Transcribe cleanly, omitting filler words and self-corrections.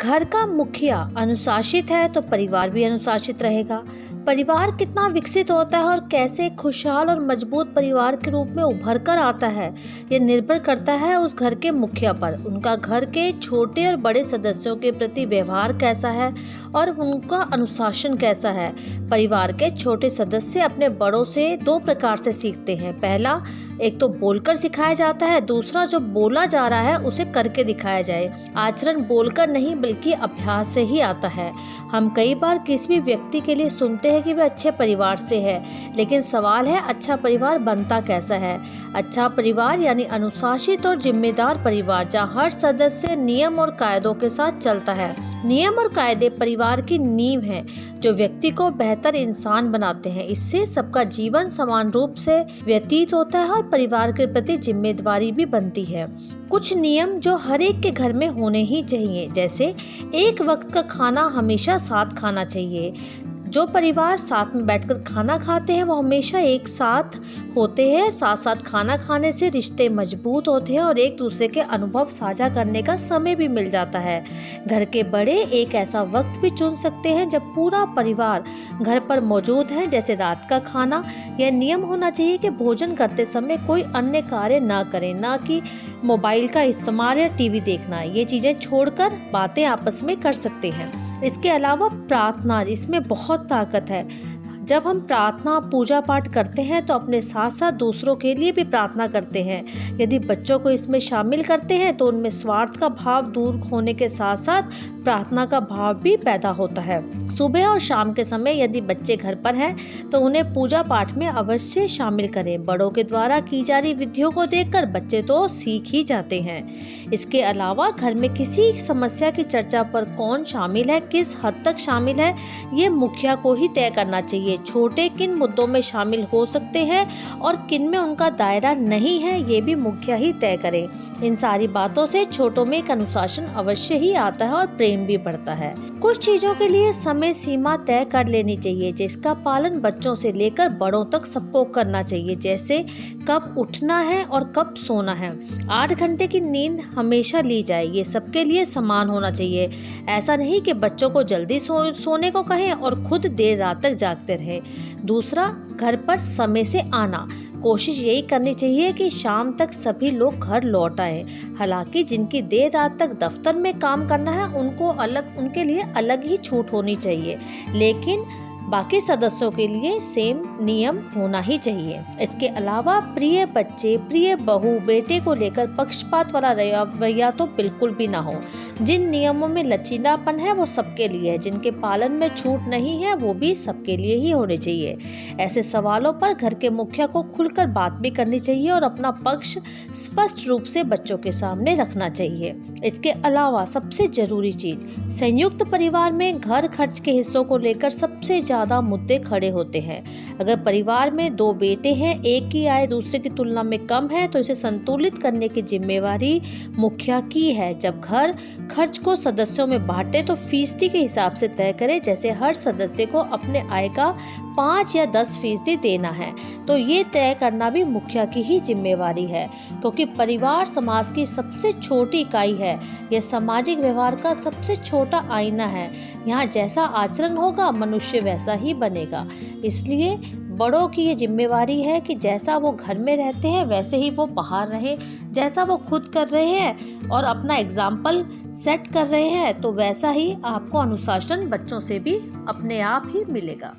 घर का मुखिया अनुशासित है तो परिवार भी अनुशासित रहेगा। परिवार कितना विकसित होता है और कैसे खुशहाल और मजबूत परिवार के रूप में उभर कर आता है, यह निर्भर करता है उस घर के मुखिया पर। उनका घर के छोटे और बड़े सदस्यों के प्रति व्यवहार कैसा है और उनका अनुशासन कैसा है। परिवार के छोटे सदस्य अपने बड़ों से दो प्रकार से सीखते हैं। पहला, एक तो बोलकर सिखाया जाता है, दूसरा जो बोला जा रहा है उसे करके दिखाया जाए। आचरण बोलकर नहीं बल्कि अभ्यास से ही आता है। हम कई बार किसी भी व्यक्ति के लिए सुनते हैं कि वह अच्छे परिवार से है, लेकिन सवाल है अच्छा परिवार बनता कैसा है। अच्छा परिवार यानी अनुशासित और जिम्मेदार परिवार, जहाँ हर सदस्य नियम और कायदों के साथ चलता है। नियम और कायदे परिवार की नींव हैं जो व्यक्ति को बेहतर इंसान बनाते हैं। इससे सबका जीवन समान रूप से व्यतीत होता है और परिवार के प्रति जिम्मेदारी भी बनती है। कुछ नियम जो हर एक के घर में होने ही चाहिए, जैसे एक वक्त का खाना हमेशा साथ खाना चाहिए। जो परिवार साथ में बैठकर खाना खाते हैं वो हमेशा एक साथ होते हैं। साथ साथ खाना खाने से रिश्ते मजबूत होते हैं और एक दूसरे के अनुभव साझा करने का समय भी मिल जाता है। घर के बड़े एक ऐसा वक्त भी चुन सकते हैं जब पूरा परिवार घर पर मौजूद है, जैसे रात का खाना। यह नियम होना चाहिए कि भोजन करते समय कोई अन्य कार्य ना करें, ना कि मोबाइल का इस्तेमाल या टीवी देखना। ये चीज़ें छोड़कर बातें आपस में कर सकते हैं। इसके अलावा प्रार्थना, इसमें बहुत ताकत है। जब हम प्रार्थना पूजा पाठ करते हैं तो अपने साथ साथ दूसरों के लिए भी प्रार्थना करते हैं। यदि बच्चों को इसमें शामिल करते हैं तो उनमें स्वार्थ का भाव दूर होने के साथ साथ प्रार्थना का भाव भी पैदा होता है। सुबह और शाम के समय यदि बच्चे घर पर हैं तो उन्हें पूजा पाठ में अवश्य शामिल करें। बड़ों के द्वारा की जा रही विधियों को देखकर बच्चे तो सीख ही जाते हैं। इसके अलावा घर में किसी समस्या की चर्चा पर कौन शामिल है, किस हद तक शामिल है, ये मुखिया को ही तय करना चाहिए। छोटे किन मुद्दों में शामिल हो सकते हैं और किन में उनका दायरा नहीं है, ये भी मुखिया ही तय करें। इन सारी बातों से छोटों में एक अनुशासन अवश्य ही आता है और प्रेम भी बढ़ता है। कुछ चीजों के लिए समय सीमा तय कर लेनी चाहिए, जिसका पालन बच्चों से लेकर बड़ों तक सबको करना चाहिए। जैसे कब उठना है और कब सोना है। 8 घंटे की नींद हमेशा ली जाए, ये सबके लिए समान होना चाहिए। ऐसा नहीं कि बच्चों को जल्दी सोने को कहें और खुद देर रात तक जागते रहें। दूसरा, घर पर समय से आना। कोशिश यही करनी चाहिए कि शाम तक सभी लोग घर लौट आए। हालांकि जिनकी देर रात तक दफ्तर में काम करना है उनके लिए अलग ही छूट होनी चाहिए, लेकिन बाकी सदस्यों के लिए सेम नियम होना ही चाहिए। इसके अलावा प्रिय बच्चे, प्रिय बहू, बेटे को लेकर पक्षपात वाला रवैया तो बिल्कुल भी ना हो। जिन नियमों में लचीलापन है वो सबके लिए है, जिनके पालन में छूट नहीं है वो भी सबके लिए ही होने चाहिए। ऐसे सवालों पर घर के मुखिया को खुलकर बात भी करनी चाहिए और अपना पक्ष स्पष्ट रूप से बच्चों के सामने रखना चाहिए। इसके अलावा सबसे जरूरी चीज, संयुक्त परिवार में घर खर्च के हिस्सों को लेकर सबसे ज्यादा मुद्दे खड़े होते हैं। अगर परिवार में 2 बेटे हैं, एक की आय दूसरे की तुलना में कम है, तो इसे संतुलित करने की जिम्मेवारी मुखिया की है। जब घर खर्च को सदस्यों में बांटे तो फीसदी के हिसाब से तय करें, जैसे हर सदस्य को अपने आय का 5 या 10% देना है, तो ये तय करना भी मुखिया की ही जिम्मेवारी है, क्योंकि परिवार समाज की सबसे छोटी इकाई है। यह सामाजिक व्यवहार का सबसे छोटा आईना है। यहाँ जैसा आचरण होगा मनुष्य वैसा ही बनेगा। इसलिए बड़ों की ये जिम्मेवारी है कि जैसा वो घर में रहते हैं वैसे ही वो बाहर रहे। जैसा वो खुद कर रहे हैं और अपना एग्जाम्पल सेट कर रहे हैं, तो वैसा ही आपको अनुशासन बच्चों से भी अपने आप ही मिलेगा।